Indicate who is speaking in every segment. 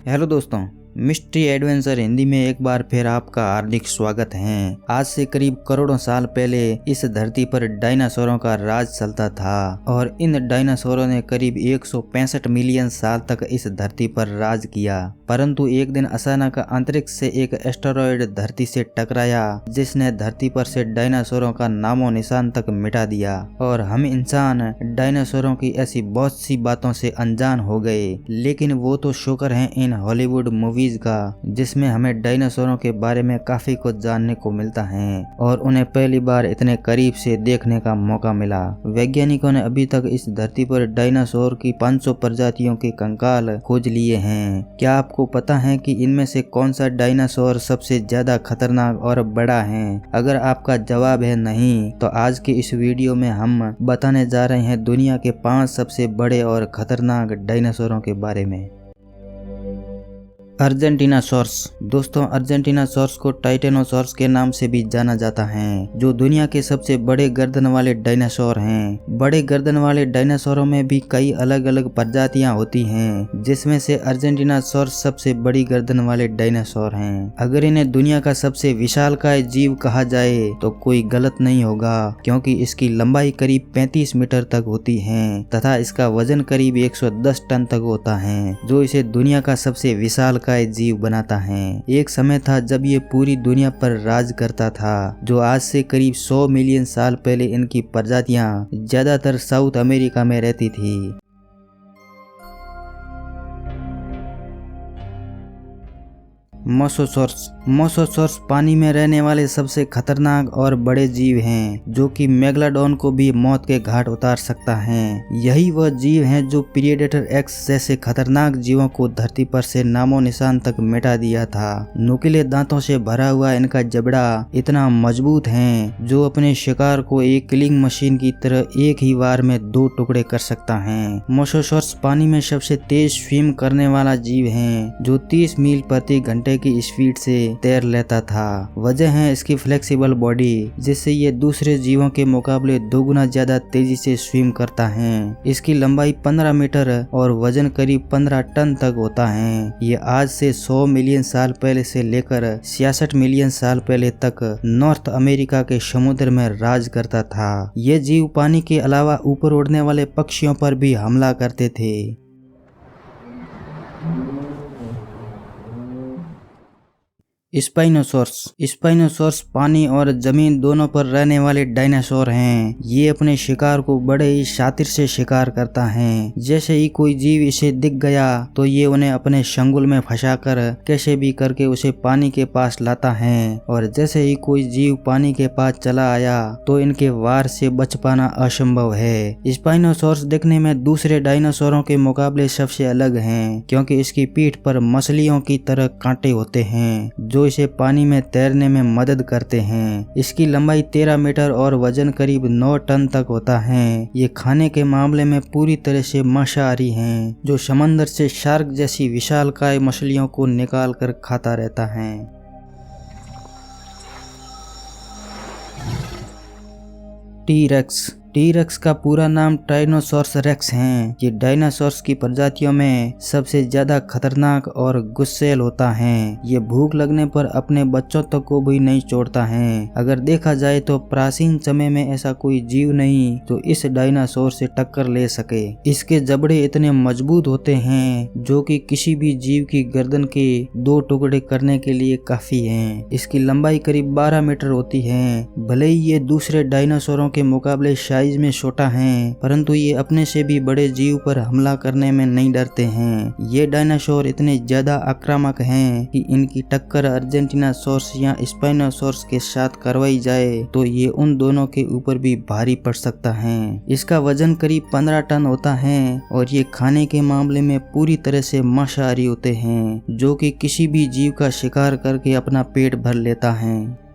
Speaker 1: Hello दोस्तों, mystery adventure Hindi में एक बार फिर आपका हार्दिक स्वागत है। आज से करीब करोड़ों साल पहले इस धरती पर डायनासोरों का राज चलता था और इन डायनासोरों ने करीब 165 मिलियन साल तक इस धरती पर राज किया। परंतु एक दिन अचानक अंतरिक्ष से एक एस्टेरॉयड धरती से टकराया जिसने धरती पर से डायनासोरों का नामो निशान तक मिटा दिया और हम इंसान डायनासोरों की ऐसी बहुत सी बातों से अनजान हो गए। लेकिन वो तो शुक्र है इन हॉलीवुड मूवीज का, जिसमें हमें डायनासोरों के बारे में काफी कुछ जानने को मिलता है और उन्हें पहली बार इतने करीब से देखने का मौका मिला। वैज्ञानिकों ने अभी तक इस धरती पर डायनासोर की 500 प्रजातियों के कंकाल खोज लिए हैं। क्या आपको पता है कि इनमें से कौन सा डायनासोर सबसे ज्यादा खतरनाक और बड़ा है? अगर आपका जवाब है नहीं, तो आज के इस वीडियो में हम बताने जा रहे हैं दुनिया के 5 सबसे बड़े और खतरनाक डायनासोरों के बारे में। अर्जेंटीनासॉर्स। दोस्तों, अर्जेंटीनासॉर्स को टाइटेनोसॉर्स के नाम से भी जाना जाता है, जो दुनिया के सबसे बड़े गर्दन वाले डायनासोर हैं। बड़े गर्दन वाले डायनासोरों में भी कई अलग अलग प्रजातियां होती हैं, जिसमें से अर्जेंटीनासॉर्स सबसे बड़ी गर्दन वाले डायनासोर हैं। अगर इन्हें दुनिया का सबसे विशालकाय जीव कहा जाए तो कोई गलत नहीं होगा, क्योंकि इसकी लंबाई करीब 35 मीटर तक होती है तथा इसका वजन करीब 110 टन तक होता है, जो इसे दुनिया का सबसे विशाल का जीव बनाता है। एक समय था जब ये पूरी दुनिया पर राज करता था, जो आज से करीब 100 मिलियन साल पहले इनकी प्रजातियां ज्यादातर साउथ अमेरिका में रहती थी। मोसोसॉर्स। मोसोसॉर्स पानी में रहने वाले सबसे खतरनाक और बड़े जीव हैं, जो कि मेगलाडोन को भी मौत के घाट उतार सकता है। यही वह जीव हैं जो प्रीडेटर एक्स जैसे खतरनाक जीवों को धरती पर से नामो निशान तक मिटा दिया था। नुकीले दांतों से भरा हुआ इनका जबड़ा इतना मजबूत है जो अपने शिकार को एक किलिंग मशीन की तरह एक ही बार में 2 टुकड़े कर सकता है। मोसोसॉर्स पानी में सबसे तेज स्विम करने वाला जीव है, जो 30 मील प्रति घंटे की स्पीड से तैर लेता था। वजह है इसकी फ्लेक्सिबल बॉडी, जिससे ये दूसरे जीवों के मुकाबले 2 गुना ज्यादा तेजी से स्विम करता है। इसकी लंबाई 15 मीटर और वजन करीब 15 टन तक होता है। ये आज से 100 मिलियन साल पहले से लेकर 66 मिलियन साल पहले तक नॉर्थ अमेरिका के समुद्र में राज करता था। ये जीव पानी के अलावा ऊपर उड़ने वाले पक्षियों पर भी हमला करते थे। स्पाइनोसॉर्स। स्पाइनोसॉर्स पानी और जमीन दोनों पर रहने वाले डायनासोर हैं। ये अपने शिकार को बड़े ही शातिर से शिकार करता है। जैसे ही कोई जीव इसे दिख गया तो ये उन्हें अपने शंगुल में फंसाकर कैसे भी करके उसे पानी के पास लाता है, और जैसे ही कोई जीव पानी के पास चला आया तो इनके वार से बच पाना असंभव है। स्पाइनोसॉर्स दिखने में दूसरे डायनासोरों के मुकाबले सबसे अलग है, क्योंकि इसकी पीठ पर मछलियों की तरह कांटे होते हैं जो इसे पानी में तैरने में मदद करते हैं। इसकी लंबाई 13 मीटर और वजन करीब 9 टन तक होता है। ये खाने के मामले में पूरी तरह से मांसाहारी हैं, जो समंदर से शार्क जैसी विशालकाय मछलियों को निकाल कर खाता रहता है। टी-रेक्स। टी-रेक्स का पूरा नाम टाइनोसॉर्स रेक्स है। ये डायनासोर्स की प्रजातियों में सबसे ज्यादा खतरनाक और गुस्सैल होता है। ये भूख लगने पर अपने बच्चों तक को भी नहीं छोड़ता है। अगर देखा जाए तो प्राचीन समय में ऐसा कोई जीव नहीं जो इस डायनासोर से टक्कर ले सके। इसके जबड़े इतने मजबूत होते हैं जो कि किसी भी जीव की गर्दन के 2 टुकड़े करने के लिए काफी हैं। इसकी लंबाई करीब 12 मीटर होती है। भले ही ये दूसरे डायनासोरों के मुकाबले साइज में छोटा है, परंतु ये अपने से भी बड़े जीव पर हमला करने में नहीं डरते हैं। ये डायनासोर इतने ज्यादा आक्रामक हैं कि इनकी टक्कर अर्जेंटीनासॉर्स या स्पाइनोसॉर्स के साथ करवाई जाए तो ये उन दोनों के ऊपर भी भारी पड़ सकता है। इसका वजन करीब 15 टन होता है और ये खाने के मामले में पूरी तरह से मांसाहारी होते हैं, जो कि किसी भी जीव का शिकार करके अपना पेट भर लेता है।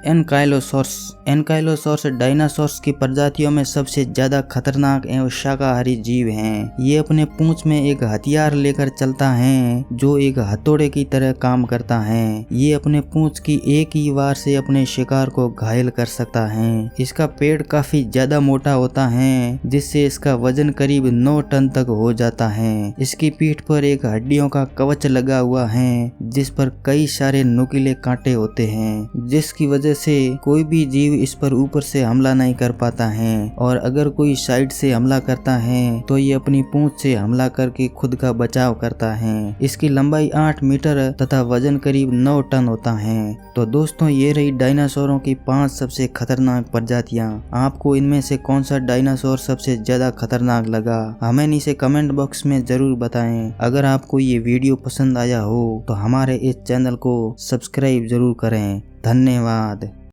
Speaker 1: एनकाइलोसॉर्स। एनकाइलोसॉर्स डायनासोर्स की प्रजातियों में सबसे ज्यादा खतरनाक एवं शाकाहारी जीव हैं। ये अपने पूंछ में एक हथियार लेकर चलता है जो एक हथौड़े की तरह काम करता है। ये अपने पूंछ की एक ही वार से अपने शिकार को घायल कर सकता है। इसका पेट काफी ज्यादा मोटा होता है जिससे इसका वजन करीब 9 टन तक हो जाता है। इसकी पीठ पर एक हड्डियों का कवच लगा हुआ है जिस पर कई सारे नुकीले कांटे होते हैं, जिसकी वजह से कोई भी जीव इस पर ऊपर से हमला नहीं कर पाता है। और अगर कोई साइड से हमला करता है तो ये अपनी पूंछ से हमला करके खुद का बचाव करता है। इसकी लंबाई 8 मीटर तथा वजन करीब 9 टन होता है। तो दोस्तों, ये रही डायनासोरों की 5 सबसे खतरनाक प्रजातियां। आपको इनमें से कौन सा डायनासोर सबसे ज्यादा खतरनाक लगा, हमें नीचे कमेंट बॉक्स में जरूर बताएं। अगर आपको ये वीडियो पसंद आया हो तो हमारे इस चैनल को सब्सक्राइब जरूर करें। धन्यवाद।